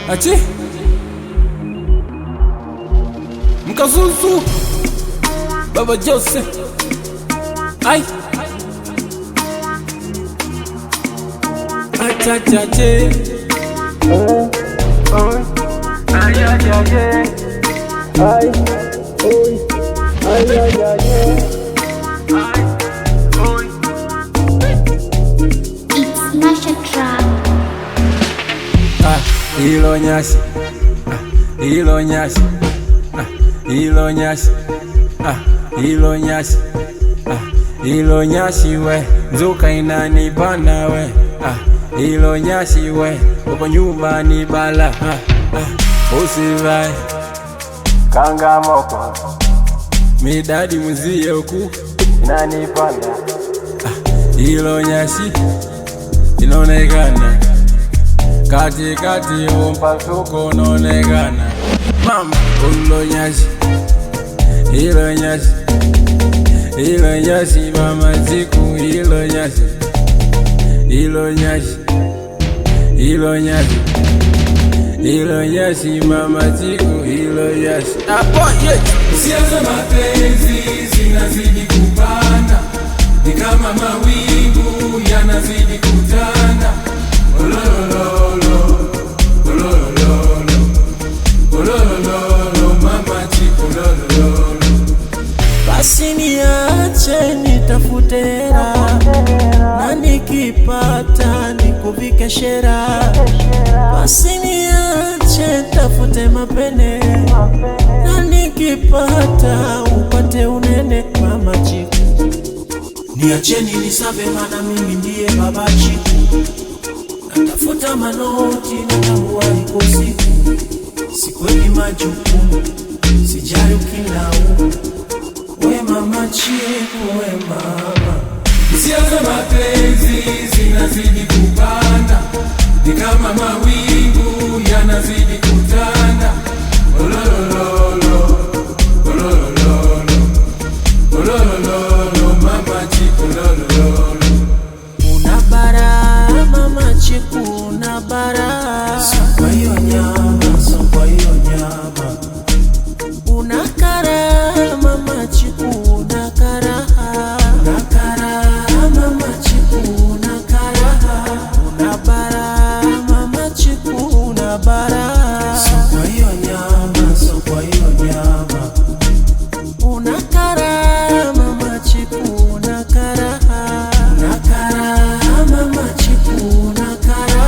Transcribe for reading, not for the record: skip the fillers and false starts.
Ati Mkazuzu Baba Jose Ai Achachache Ai Ai It's Masha Trap. Hilo nyasi hilo nyasi hilo nyasi hilo nyasi hilo nyasi we nzuka inanipanda we hilo nyasi we uko nyumbani bala usivae kanga moko midadi mzie huku inanipanda hilo nyasi inaonekana kati kati mpasuko unaonekana mama hilo nyasi hilo nyasi hilo nyasi mama ziku hilo nyasi hilo nyasi hilo nyasi hilo nyasi mama ziku hilo nyasi hisia za mapenzi zinazidi kupanda, ni kama mawingu yanazidi kutanda. Olololo, olololo, olololo, mama chiku olololo. Basi niache nitafute hela, na nikipata nikuvike shera. Basi niache nitafute mapene, na nikipata upate unene. Mama chiku niacheni nisabe, mana mimi ndiye baba chiku. Natafuta manoti na tambua iko siku, sikweni majukumu, sijali ukilau. We mama chiku, we mama. Hisia za mapenzi zinazidi kupanda, ni kama mawingu yanazidi kutanda. Olololo, olololo, olololo, mama chiku olololo. Unabara mama chiku, unabara. Sokwa hiyo nyama, sokwa hiyo nyama. Unakara mama chiku, unakara. Unakara mama chiku, unakara. Unabara mama chiku, unabara. Sokwa hiyo nyama, sokwa hiyo nyama. Unakara mama chiku, unakara. Unakara mama chiku, unakara.